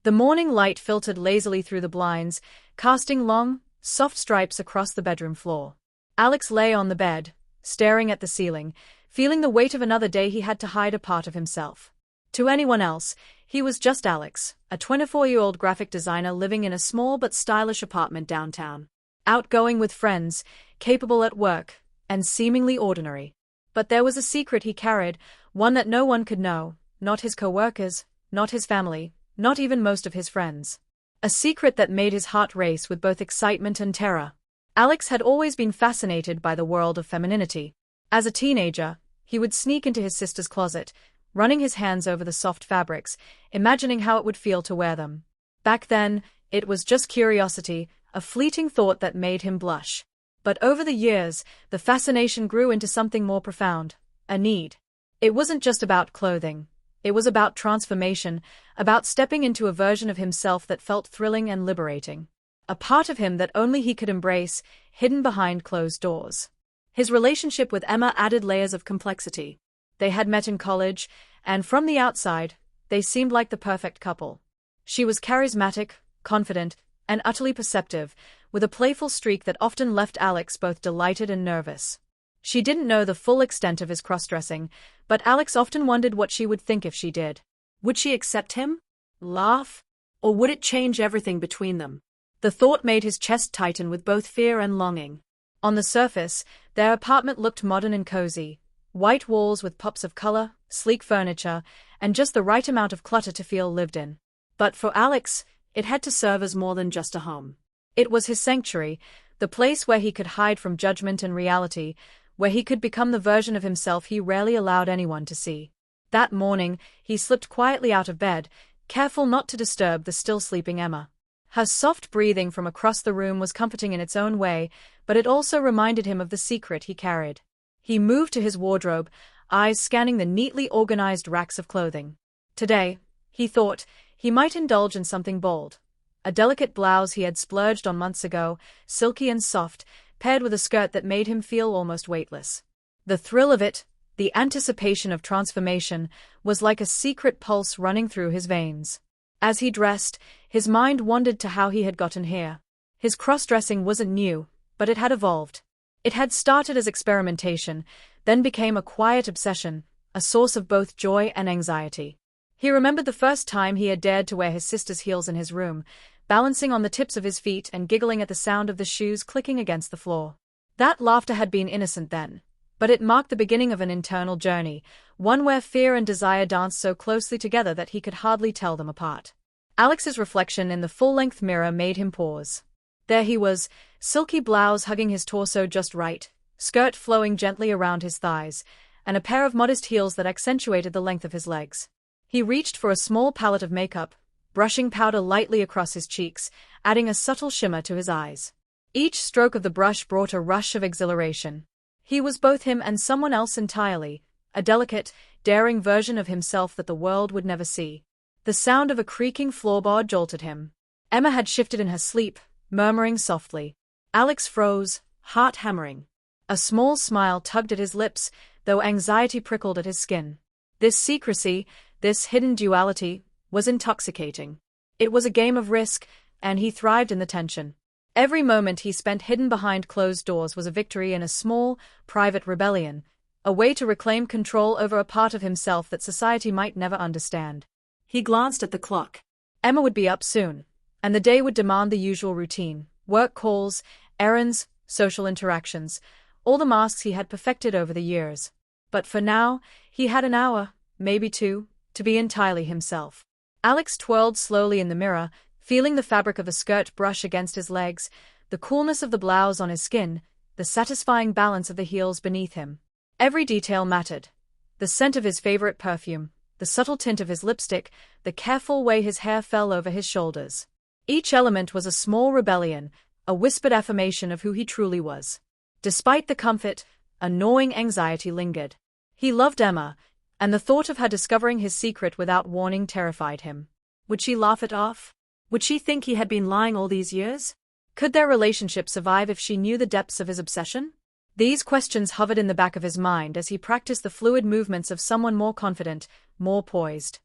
The morning light filtered lazily through the blinds, casting long, soft stripes across the bedroom floor. Alex lay on the bed, staring at the ceiling, feeling the weight of another day he had to hide a part of himself. To anyone else, he was just Alex, a 24-year-old graphic designer living in a small but stylish apartment downtown. Outgoing with friends, capable at work, and seemingly ordinary. But there was a secret he carried, one that no one could know, not his co-workers, not his family, not even most of his friends. A secret that made his heart race with both excitement and terror. Alex had always been fascinated by the world of femininity. As a teenager, he would sneak into his sister's closet, running his hands over the soft fabrics, imagining how it would feel to wear them. Back then, it was just curiosity, a fleeting thought that made him blush. But over the years, the fascination grew into something more profound, a need. It wasn't just about clothing. It was about transformation, about stepping into a version of himself that felt thrilling and liberating. A part of him that only he could embrace, hidden behind closed doors. His relationship with Emma added layers of complexity. They had met in college, and from the outside, they seemed like the perfect couple. She was charismatic, confident, and utterly perceptive, with a playful streak that often left Alex both delighted and nervous. She didn't know the full extent of his cross-dressing, but Alex often wondered what she would think if she did. Would she accept him? Laugh? Or would it change everything between them? The thought made his chest tighten with both fear and longing. On the surface, their apartment looked modern and cozy. White walls with pops of color, sleek furniture, and just the right amount of clutter to feel lived in. But for Alex, it had to serve as more than just a home. It was his sanctuary, the place where he could hide from judgment and reality, where he could become the version of himself he rarely allowed anyone to see. That morning, he slipped quietly out of bed, careful not to disturb the still sleeping Emma. Her soft breathing from across the room was comforting in its own way, but it also reminded him of the secret he carried. He moved to his wardrobe, eyes scanning the neatly organized racks of clothing. Today, he thought, he might indulge in something bold. A delicate blouse he had splurged on months ago, silky and soft, paired with a skirt that made him feel almost weightless. The thrill of it, the anticipation of transformation, was like a secret pulse running through his veins. As he dressed, his mind wandered to how he had gotten here. His cross-dressing wasn't new, but it had evolved. It had started as experimentation, then became a quiet obsession, a source of both joy and anxiety. He remembered the first time he had dared to wear his sister's heels in his room, balancing on the tips of his feet and giggling at the sound of the shoes clicking against the floor. That laughter had been innocent then, but it marked the beginning of an internal journey, one where fear and desire danced so closely together that he could hardly tell them apart. Alex's reflection in the full-length mirror made him pause. There he was, silky blouse hugging his torso just right, skirt flowing gently around his thighs, and a pair of modest heels that accentuated the length of his legs. He reached for a small palette of makeup, brushing powder lightly across his cheeks, adding a subtle shimmer to his eyes. Each stroke of the brush brought a rush of exhilaration. He was both him and someone else entirely, a delicate, daring version of himself that the world would never see. The sound of a creaking floorboard jolted him. Emma had shifted in her sleep, murmuring softly. Alex froze, heart hammering. A small smile tugged at his lips, though anxiety prickled at his skin. This secrecy, this hidden duality, was intoxicating. It was a game of risk, and he thrived in the tension. Every moment he spent hidden behind closed doors was a victory in a small, private rebellion, a way to reclaim control over a part of himself that society might never understand. He glanced at the clock. Emma would be up soon, and the day would demand the usual routine: work calls, errands, social interactions, all the masks he had perfected over the years. But for now, he had an hour, maybe two, to be entirely himself. Alex twirled slowly in the mirror, feeling the fabric of a skirt brush against his legs, the coolness of the blouse on his skin, the satisfying balance of the heels beneath him. Every detail mattered. The scent of his favorite perfume, the subtle tint of his lipstick, the careful way his hair fell over his shoulders. Each element was a small rebellion, a whispered affirmation of who he truly was. Despite the comfort, a gnawing anxiety lingered. He loved Emma, and the thought of her discovering his secret without warning terrified him. Would she laugh it off? Would she think he had been lying all these years? Could their relationship survive if she knew the depths of his obsession? These questions hovered in the back of his mind as he practiced the fluid movements of someone more confident, more poised.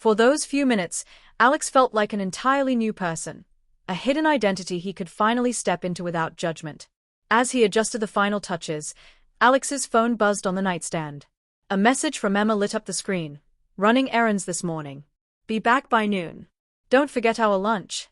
For those few minutes, Alex felt like an entirely new person, a hidden identity he could finally step into without judgment. As he adjusted the final touches, Alex's phone buzzed on the nightstand. A message from Emma lit up the screen. "Running errands this morning. Be back by noon. Don't forget our lunch."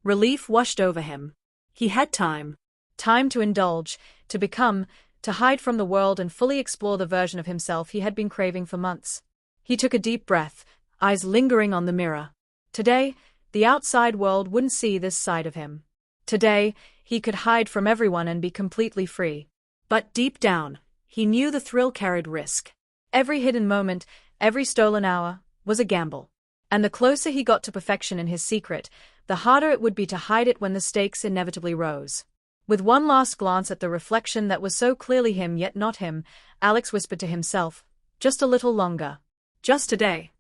Relief washed over him. He had time. Time to indulge, to become, to hide from the world and fully explore the version of himself he had been craving for months. He took a deep breath, eyes lingering on the mirror. Today, the outside world wouldn't see this side of him. Today, he could hide from everyone and be completely free. But deep down, he knew the thrill carried risk. Every hidden moment, every stolen hour, was a gamble. And the closer he got to perfection in his secret, the harder it would be to hide it when the stakes inevitably rose. With one last glance at the reflection that was so clearly him yet not him, Alex whispered to himself, "Just a little longer. Just today."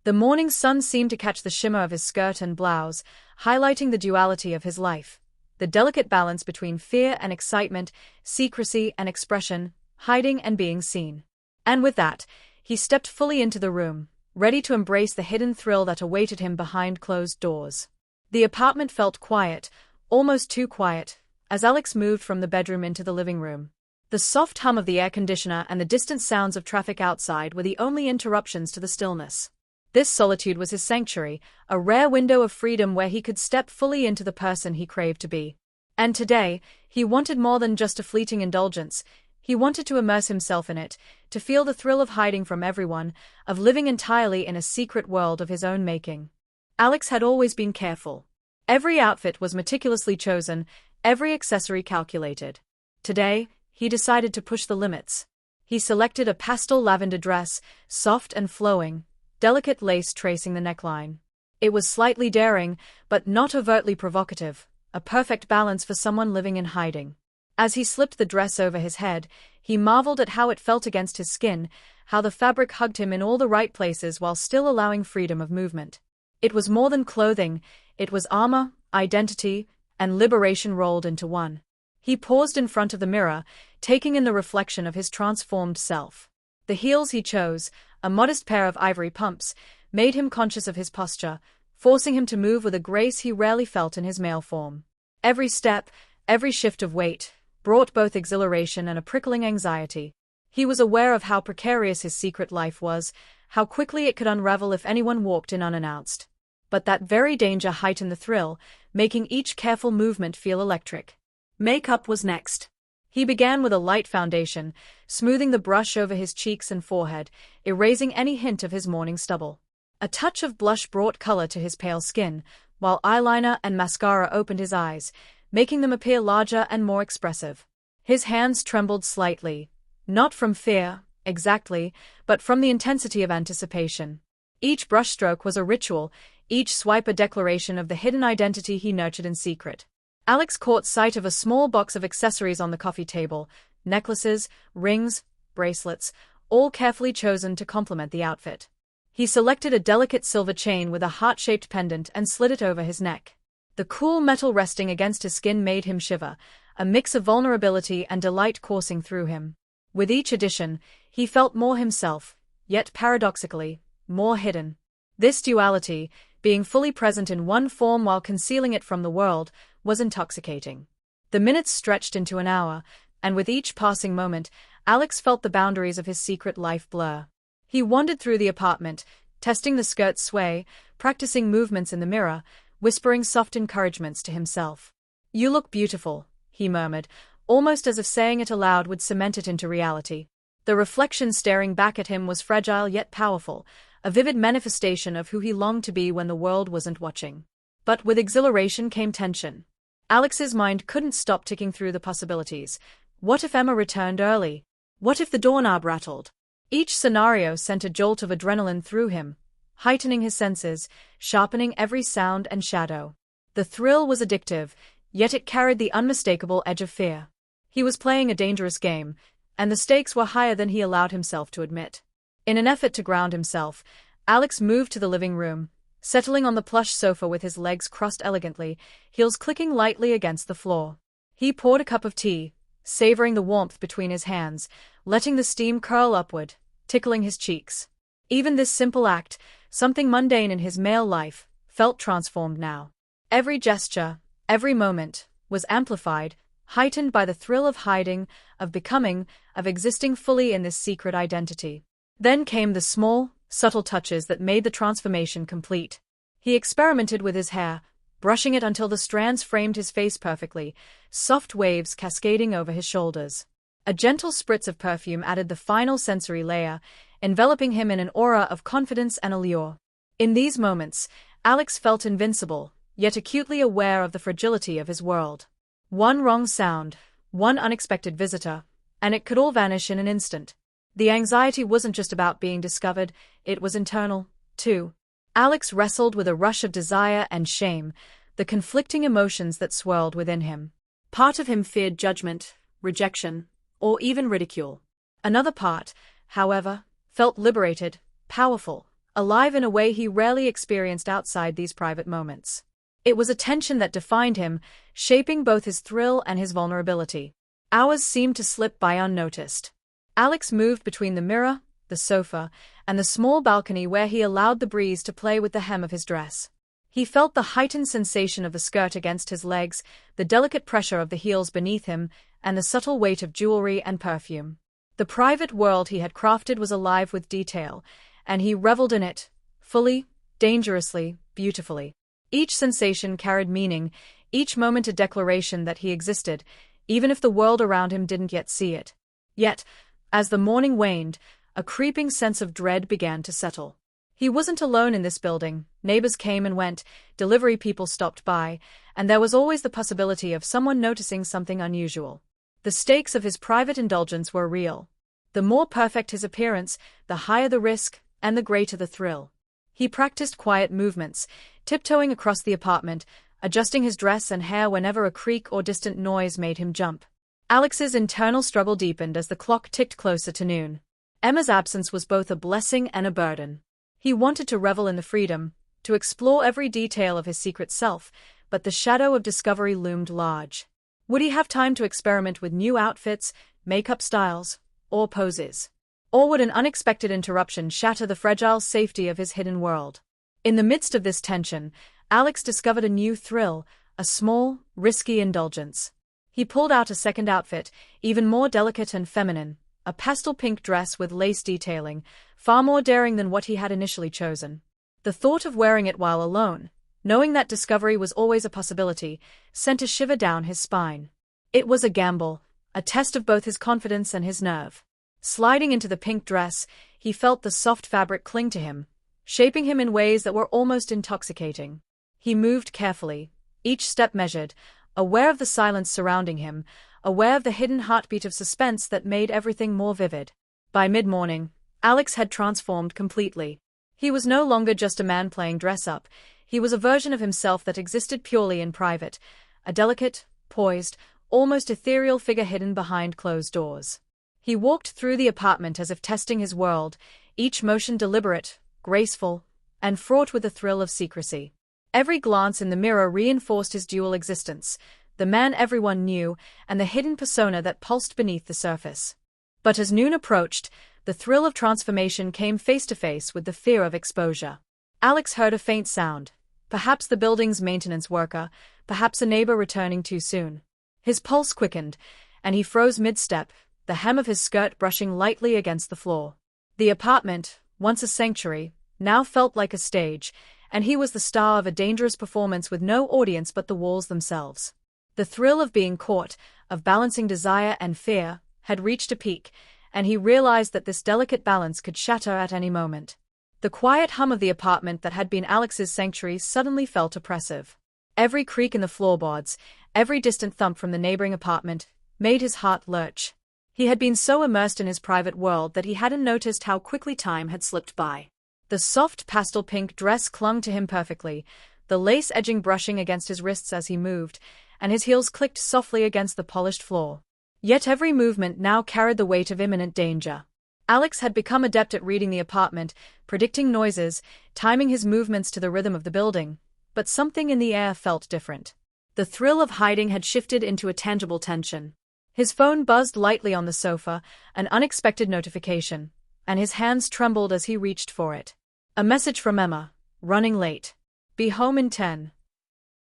The morning sun seemed to catch the shimmer of his skirt and blouse, highlighting the duality of his life. The delicate balance between fear and excitement, secrecy and expression, hiding and being seen. And with that, he stepped fully into the room, ready to embrace the hidden thrill that awaited him behind closed doors. The apartment felt quiet, almost too quiet, as Alex moved from the bedroom into the living room. The soft hum of the air conditioner and the distant sounds of traffic outside were the only interruptions to the stillness. This solitude was his sanctuary, a rare window of freedom where he could step fully into the person he craved to be. And today, he wanted more than just a fleeting indulgence. He wanted to immerse himself in it, to feel the thrill of hiding from everyone, of living entirely in a secret world of his own making. Alex had always been careful. Every outfit was meticulously chosen, every accessory calculated. Today, he decided to push the limits. He selected a pastel lavender dress, soft and flowing, delicate lace tracing the neckline. It was slightly daring, but not overtly provocative, a perfect balance for someone living in hiding. As he slipped the dress over his head, he marveled at how it felt against his skin, how the fabric hugged him in all the right places while still allowing freedom of movement. It was more than clothing, it was armor, identity, and liberation rolled into one. He paused in front of the mirror, taking in the reflection of his transformed self. The heels he chose, a modest pair of ivory pumps, made him conscious of his posture, forcing him to move with a grace he rarely felt in his male form. Every step, every shift of weight, brought both exhilaration and a prickling anxiety. He was aware of how precarious his secret life was, how quickly it could unravel if anyone walked in unannounced. But that very danger heightened the thrill, making each careful movement feel electric. Makeup was next. He began with a light foundation, smoothing the brush over his cheeks and forehead, erasing any hint of his morning stubble. A touch of blush brought color to his pale skin, while eyeliner and mascara opened his eyes, making them appear larger and more expressive. His hands trembled slightly, not from fear, exactly, but from the intensity of anticipation. Each brushstroke was a ritual, each swipe a declaration of the hidden identity he nurtured in secret. Alex caught sight of a small box of accessories on the coffee table, necklaces, rings, bracelets, all carefully chosen to complement the outfit. He selected a delicate silver chain with a heart-shaped pendant and slid it over his neck. The cool metal resting against his skin made him shiver, a mix of vulnerability and delight coursing through him. With each addition, he felt more himself, yet paradoxically, more hidden. This duality, being fully present in one form while concealing it from the world, was intoxicating. The minutes stretched into an hour, and with each passing moment, Alex felt the boundaries of his secret life blur. He wandered through the apartment, testing the skirt's sway, practicing movements in the mirror, whispering soft encouragements to himself. "You look beautiful," he murmured, almost as if saying it aloud would cement it into reality. The reflection staring back at him was fragile yet powerful, a vivid manifestation of who he longed to be when the world wasn't watching. But with exhilaration came tension. Alex's mind couldn't stop ticking through the possibilities. What if Emma returned early? What if the doorknob rattled? Each scenario sent a jolt of adrenaline through him, heightening his senses, sharpening every sound and shadow. The thrill was addictive, yet it carried the unmistakable edge of fear. He was playing a dangerous game, and the stakes were higher than he allowed himself to admit. In an effort to ground himself, Alex moved to the living room, settling on the plush sofa with his legs crossed elegantly, heels clicking lightly against the floor. He poured a cup of tea, savoring the warmth between his hands, letting the steam curl upward, tickling his cheeks. Even this simple act, something mundane in his male life, felt transformed now. Every gesture, every moment, was amplified, heightened by the thrill of hiding, of becoming, of existing fully in this secret identity. Then came the small, subtle touches that made the transformation complete. He experimented with his hair, brushing it until the strands framed his face perfectly, soft waves cascading over his shoulders. A gentle spritz of perfume added the final sensory layer, enveloping him in an aura of confidence and allure. In these moments, Alex felt invincible, yet acutely aware of the fragility of his world. One wrong sound, one unexpected visitor, and it could all vanish in an instant. The anxiety wasn't just about being discovered, it was internal, too. Alex wrestled with a rush of desire and shame, the conflicting emotions that swirled within him. Part of him feared judgment, rejection, or even ridicule. Another part, however, felt liberated, powerful, alive in a way he rarely experienced outside these private moments. It was a tension that defined him, shaping both his thrill and his vulnerability. Hours seemed to slip by unnoticed. Alex moved between the mirror, the sofa, and the small balcony where he allowed the breeze to play with the hem of his dress. He felt the heightened sensation of the skirt against his legs, the delicate pressure of the heels beneath him, and the subtle weight of jewelry and perfume. The private world he had crafted was alive with detail, and he reveled in it, fully, dangerously, beautifully. Each sensation carried meaning, each moment a declaration that he existed, even if the world around him didn't yet see it. Yet, as the morning waned, a creeping sense of dread began to settle. He wasn't alone in this building. Neighbors came and went, delivery people stopped by, and there was always the possibility of someone noticing something unusual. The stakes of his private indulgence were real. The more perfect his appearance, the higher the risk, and the greater the thrill. He practiced quiet movements, tiptoeing across the apartment, adjusting his dress and hair whenever a creak or distant noise made him jump. Alex's internal struggle deepened as the clock ticked closer to noon. Emma's absence was both a blessing and a burden. He wanted to revel in the freedom, to explore every detail of his secret self, but the shadow of discovery loomed large. Would he have time to experiment with new outfits, makeup styles, or poses? Or would an unexpected interruption shatter the fragile safety of his hidden world? In the midst of this tension, Alex discovered a new thrill, a small, risky indulgence. He pulled out a second outfit, even more delicate and feminine, a pastel pink dress with lace detailing, far more daring than what he had initially chosen. The thought of wearing it while alone, knowing that discovery was always a possibility, sent a shiver down his spine. It was a gamble, a test of both his confidence and his nerve. Sliding into the pink dress, he felt the soft fabric cling to him, shaping him in ways that were almost intoxicating. He moved carefully, each step measured, aware of the silence surrounding him, aware of the hidden heartbeat of suspense that made everything more vivid. By mid-morning, Alex had transformed completely. He was no longer just a man playing dress-up, he was a version of himself that existed purely in private, a delicate, poised, almost ethereal figure hidden behind closed doors. He walked through the apartment as if testing his world, each motion deliberate, graceful, and fraught with the thrill of secrecy. Every glance in the mirror reinforced his dual existence, the man everyone knew and the hidden persona that pulsed beneath the surface. But as noon approached, the thrill of transformation came face to face with the fear of exposure. Alex heard a faint sound, perhaps the building's maintenance worker, perhaps a neighbor returning too soon. His pulse quickened, and he froze mid-step, the hem of his skirt brushing lightly against the floor. The apartment, once a sanctuary, now felt like a stage, and he was the star of a dangerous performance with no audience but the walls themselves. The thrill of being caught, of balancing desire and fear, had reached a peak, and he realized that this delicate balance could shatter at any moment. The quiet hum of the apartment that had been Alex's sanctuary suddenly felt oppressive. Every creak in the floorboards, every distant thump from the neighboring apartment, made his heart lurch. He had been so immersed in his private world that he hadn't noticed how quickly time had slipped by. The soft pastel pink dress clung to him perfectly, the lace edging brushing against his wrists as he moved, and his heels clicked softly against the polished floor. Yet every movement now carried the weight of imminent danger. Alex had become adept at reading the apartment, predicting noises, timing his movements to the rhythm of the building, but something in the air felt different. The thrill of hiding had shifted into a tangible tension. His phone buzzed lightly on the sofa, an unexpected notification. and his hands trembled as he reached for it. A message from Emma, running late. Be home in 10.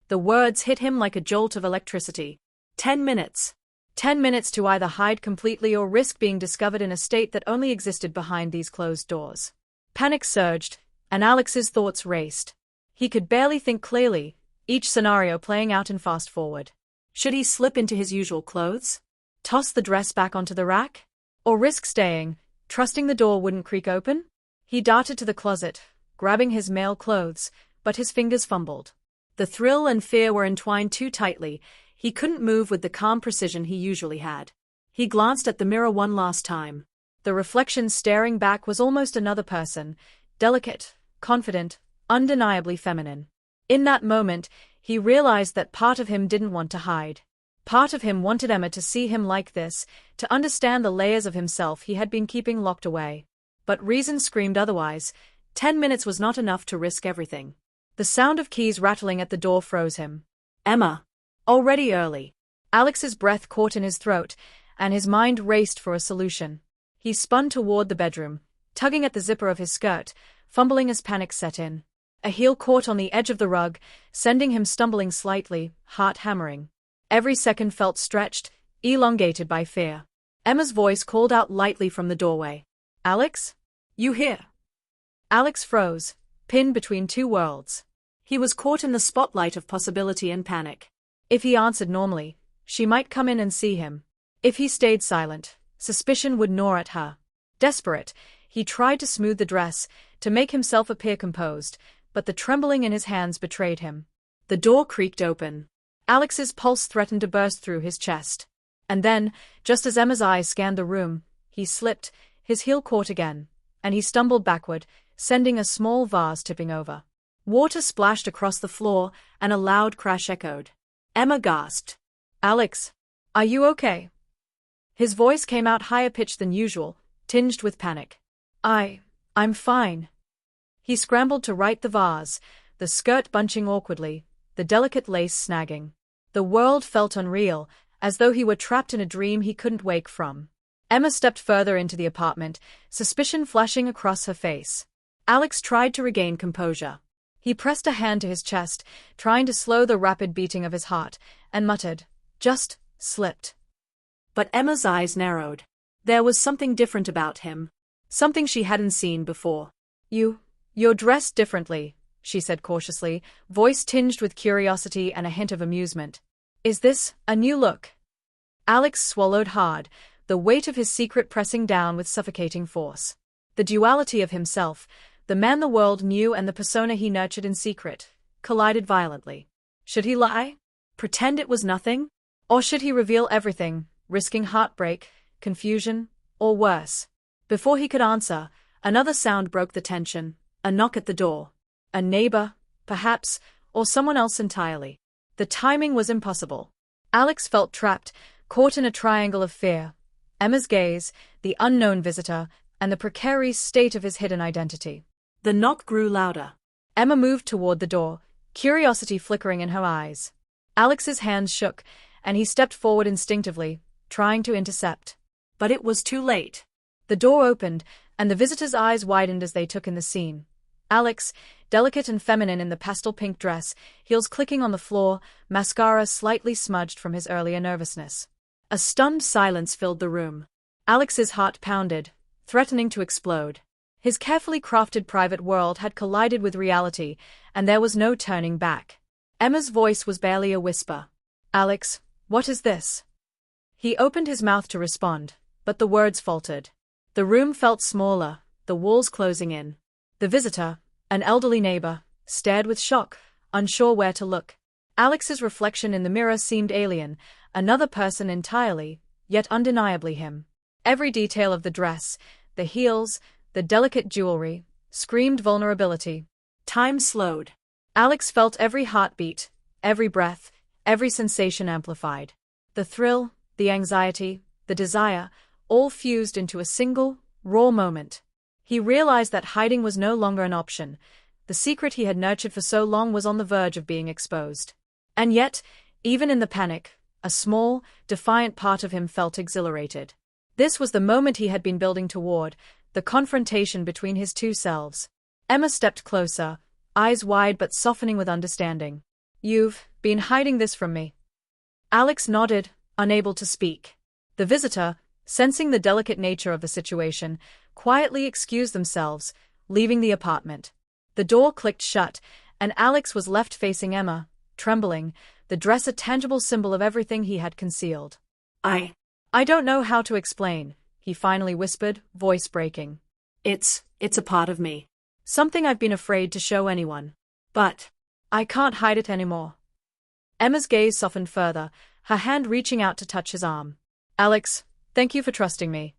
The words hit him like a jolt of electricity. 10 minutes. 10 minutes to either hide completely or risk being discovered in a state that only existed behind these closed doors. Panic surged, and Alex's thoughts raced. He could barely think clearly, each scenario playing out in fast forward. Should he slip into his usual clothes? Toss the dress back onto the rack? Or risk staying, trusting the door wouldn't creak open? He darted to the closet, grabbing his male clothes, but his fingers fumbled. The thrill and fear were entwined too tightly. He couldn't move with the calm precision he usually had. He glanced at the mirror one last time. The reflection staring back was almost another person, delicate, confident, undeniably feminine. In that moment, he realized that part of him didn't want to hide. Part of him wanted Emma to see him like this, to understand the layers of himself he had been keeping locked away. But reason screamed otherwise. 10 minutes was not enough to risk everything. The sound of keys rattling at the door froze him. Emma. Already early. Alex's breath caught in his throat, and his mind raced for a solution. He spun toward the bedroom, tugging at the zipper of his skirt, fumbling as panic set in. A heel caught on the edge of the rug, sending him stumbling slightly, heart hammering. Every second felt stretched, elongated by fear. Emma's voice called out lightly from the doorway. Alex? You here? Alex froze, pinned between two worlds. He was caught in the spotlight of possibility and panic. If he answered normally, she might come in and see him. If he stayed silent, suspicion would gnaw at her. Desperate, he tried to smooth the dress, to make himself appear composed, but the trembling in his hands betrayed him. The door creaked open. Alex's pulse threatened to burst through his chest. And then, just as Emma's eyes scanned the room, he slipped, his heel caught again, and he stumbled backward, sending a small vase tipping over. Water splashed across the floor, and a loud crash echoed. Emma gasped. Alex, are you okay? His voice came out higher pitched than usual, tinged with panic. I'm fine. He scrambled to right the vase, the skirt bunching awkwardly, the delicate lace snagging. The world felt unreal, as though he were trapped in a dream he couldn't wake from. Emma stepped further into the apartment, suspicion flashing across her face. Alex tried to regain composure. He pressed a hand to his chest, trying to slow the rapid beating of his heart, and muttered, "Just slipped." But Emma's eyes narrowed. There was something different about him. Something she hadn't seen before. You're dressed differently, she said cautiously, voice tinged with curiosity and a hint of amusement. Is this a new look? Alex swallowed hard, the weight of his secret pressing down with suffocating force. The duality of himself, the man the world knew and the persona he nurtured in secret, collided violently. Should he lie? Pretend it was nothing? Or should he reveal everything, risking heartbreak, confusion, or worse? Before he could answer, another sound broke the tension, a knock at the door. A neighbor, perhaps, or someone else entirely. The timing was impossible. Alex felt trapped, caught in a triangle of fear. Emma's gaze, the unknown visitor, and the precarious state of his hidden identity. The knock grew louder. Emma moved toward the door, curiosity flickering in her eyes. Alex's hands shook, and he stepped forward instinctively, trying to intercept. But it was too late. The door opened, and the visitor's eyes widened as they took in the scene. Alex, delicate and feminine in the pastel pink dress, heels clicking on the floor, mascara slightly smudged from his earlier nervousness. A stunned silence filled the room. Alex's heart pounded, threatening to explode. His carefully crafted private world had collided with reality, and there was no turning back. Emma's voice was barely a whisper. Alex, what is this? He opened his mouth to respond, but the words faltered. The room felt smaller, the walls closing in. The visitor, an elderly neighbor, stared with shock, unsure where to look. Alex's reflection in the mirror seemed alien, another person entirely, yet undeniably him. Every detail of the dress, the heels, the delicate jewelry, screamed vulnerability. Time slowed. Alex felt every heartbeat, every breath, every sensation amplified. The thrill, the anxiety, the desire, all fused into a single, raw moment. He realized that hiding was no longer an option. The secret he had nurtured for so long was on the verge of being exposed. And yet, even in the panic, a small, defiant part of him felt exhilarated. This was the moment he had been building toward, the confrontation between his two selves. Emma stepped closer, eyes wide but softening with understanding. "You've been hiding this from me." Alex nodded, unable to speak. The visitor, sensing the delicate nature of the situation, quietly excused themselves, leaving the apartment. The door clicked shut, and Alex was left facing Emma, trembling, the dress a tangible symbol of everything he had concealed. I don't know how to explain," he finally whispered, voice breaking. It's a part of me. "Something I've been afraid to show anyone. But I can't hide it anymore." Emma's gaze softened further, her hand reaching out to touch his arm. "Alex, thank you for trusting me."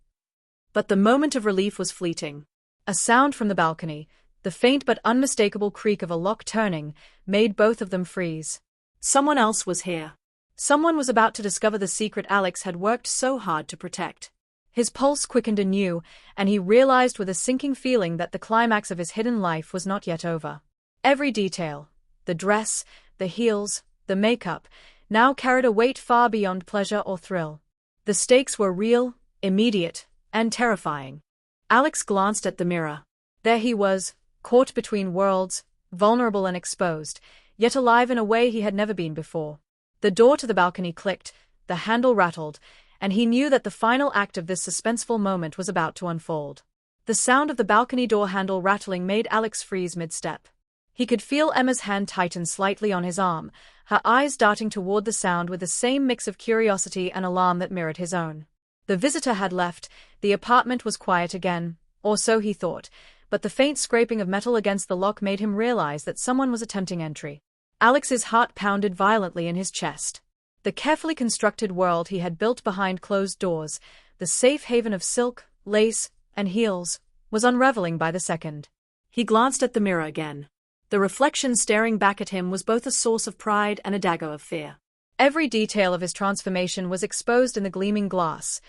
But the moment of relief was fleeting. A sound from the balcony, the faint but unmistakable creak of a lock turning, made both of them freeze. Someone else was here. Someone was about to discover the secret Alex had worked so hard to protect. His pulse quickened anew, and he realized with a sinking feeling that the climax of his hidden life was not yet over. Every detail, the dress, the heels, the makeup, now carried a weight far beyond pleasure or thrill. The stakes were real, immediate, and terrifying. Alex glanced at the mirror. There he was, caught between worlds, vulnerable and exposed, yet alive in a way he had never been before. The door to the balcony clicked, the handle rattled, and he knew that the final act of this suspenseful moment was about to unfold. The sound of the balcony door handle rattling made Alex freeze mid-step. He could feel Emma's hand tighten slightly on his arm, her eyes darting toward the sound with the same mix of curiosity and alarm that mirrored his own. The visitor had left, the apartment was quiet again, or so he thought, but the faint scraping of metal against the lock made him realize that someone was attempting entry. Alex's heart pounded violently in his chest. The carefully constructed world he had built behind closed doors, the safe haven of silk, lace, and heels, was unraveling by the second. He glanced at the mirror again. The reflection staring back at him was both a source of pride and a dagger of fear. Every detail of his transformation was exposed in the gleaming glass,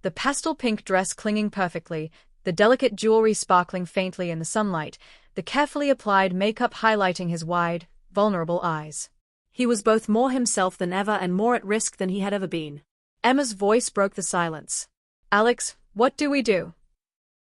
the pastel pink dress clinging perfectly, the delicate jewelry sparkling faintly in the sunlight, the carefully applied makeup highlighting his wide, vulnerable eyes. He was both more himself than ever and more at risk than he had ever been. Emma's voice broke the silence. "Alex, what do we do?"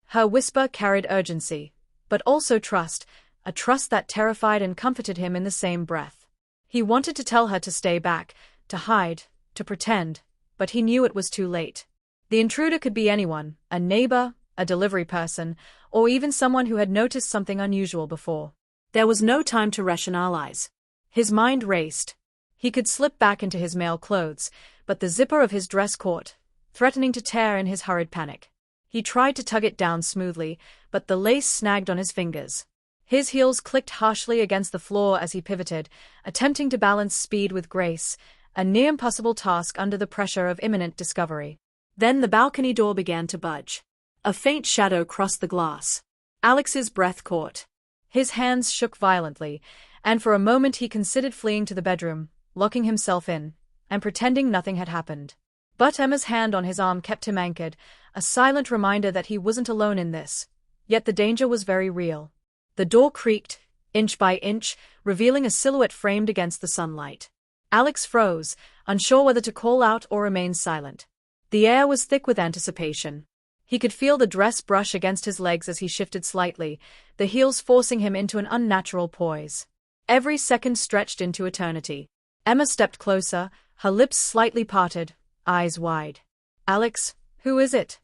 Her whisper carried urgency, but also trust, a trust that terrified and comforted him in the same breath. He wanted to tell her to stay back, to hide, to pretend, but he knew it was too late. The intruder could be anyone, a neighbor, a delivery person, or even someone who had noticed something unusual before. There was no time to rationalize. His mind raced. He could slip back into his male clothes, but the zipper of his dress caught, threatening to tear in his hurried panic. He tried to tug it down smoothly, but the lace snagged on his fingers. His heels clicked harshly against the floor as he pivoted, attempting to balance speed with grace, a near-impossible task under the pressure of imminent discovery. Then the balcony door began to budge. A faint shadow crossed the glass. Alex's breath caught. His hands shook violently, and for a moment he considered fleeing to the bedroom, locking himself in, and pretending nothing had happened. But Emma's hand on his arm kept him anchored, a silent reminder that he wasn't alone in this. Yet the danger was very real. The door creaked, inch by inch, revealing a silhouette framed against the sunlight. Alex froze, unsure whether to call out or remain silent. The air was thick with anticipation. He could feel the dress brush against his legs as he shifted slightly, the heels forcing him into an unnatural poise. Every second stretched into eternity. Emma stepped closer, her lips slightly parted, eyes wide. "Alex, who is it?"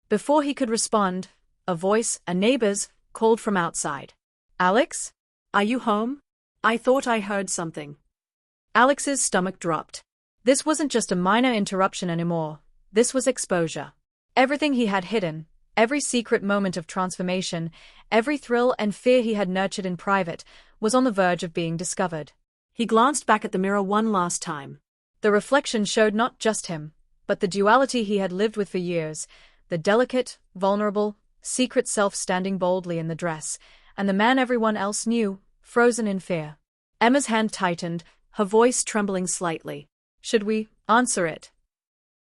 Before he could respond, a voice, a neighbor's, called from outside. "Alex? Are you home? I thought I heard something." Alex's stomach dropped. This wasn't just a minor interruption anymore, this was exposure. Everything he had hidden, every secret moment of transformation, every thrill and fear he had nurtured in private, was on the verge of being discovered. He glanced back at the mirror one last time. The reflection showed not just him, but the duality he had lived with for years, the delicate, vulnerable, secret self standing boldly in the dress, and the man everyone else knew, frozen in fear. Emma's hand tightened, her voice trembling slightly. "Should we answer it?"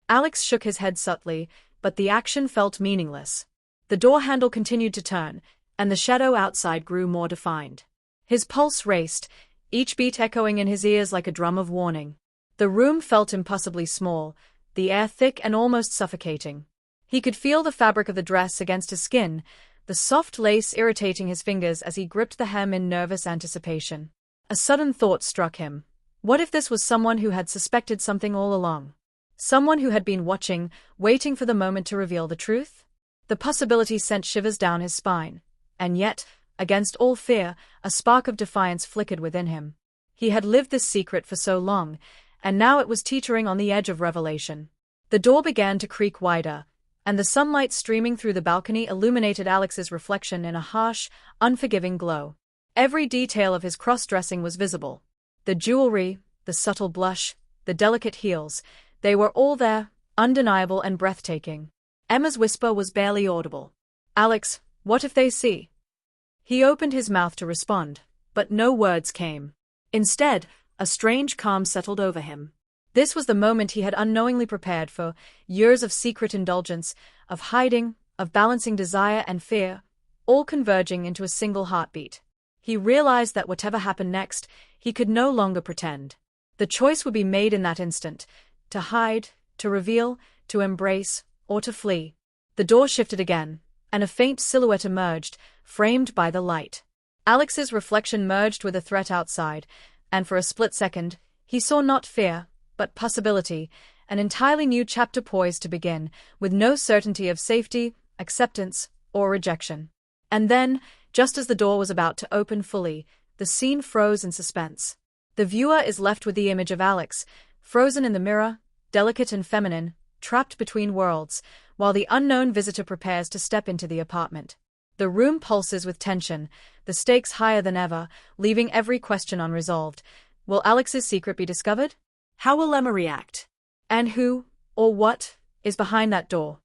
Alex shook his head subtly, but the action felt meaningless. The door handle continued to turn, and the shadow outside grew more defined. His pulse raced, each beat echoing in his ears like a drum of warning. The room felt impossibly small, the air thick and almost suffocating. He could feel the fabric of the dress against his skin, the soft lace irritating his fingers as he gripped the hem in nervous anticipation. A sudden thought struck him. What if this was someone who had suspected something all along? Someone who had been watching, waiting for the moment to reveal the truth? The possibility sent shivers down his spine. And yet, against all fear, a spark of defiance flickered within him. He had lived this secret for so long, and now it was teetering on the edge of revelation. The door began to creak wider, and the sunlight streaming through the balcony illuminated Alex's reflection in a harsh, unforgiving glow. Every detail of his cross-dressing was visible. The jewelry, the subtle blush, the delicate heels, they were all there, undeniable and breathtaking. Emma's whisper was barely audible. "Alex, what if they see?" He opened his mouth to respond, but no words came. Instead, a strange calm settled over him. This was the moment he had unknowingly prepared for, years of secret indulgence, of hiding, of balancing desire and fear, all converging into a single heartbeat. He realized that whatever happened next, he could no longer pretend. The choice would be made in that instant, to hide, to reveal, to embrace, or to flee. The door shifted again, and a faint silhouette emerged, framed by the light. Alex's reflection merged with the threat outside, and for a split second, he saw not fear, but possibility, an entirely new chapter poised to begin, with no certainty of safety, acceptance, or rejection. And then, just as the door was about to open fully, the scene froze in suspense. The viewer is left with the image of Alex, frozen in the mirror, delicate and feminine, trapped between worlds, while the unknown visitor prepares to step into the apartment. The room pulses with tension, the stakes higher than ever, leaving every question unresolved. Will Alex's secret be discovered? How will Emma react? And who, or what, is behind that door?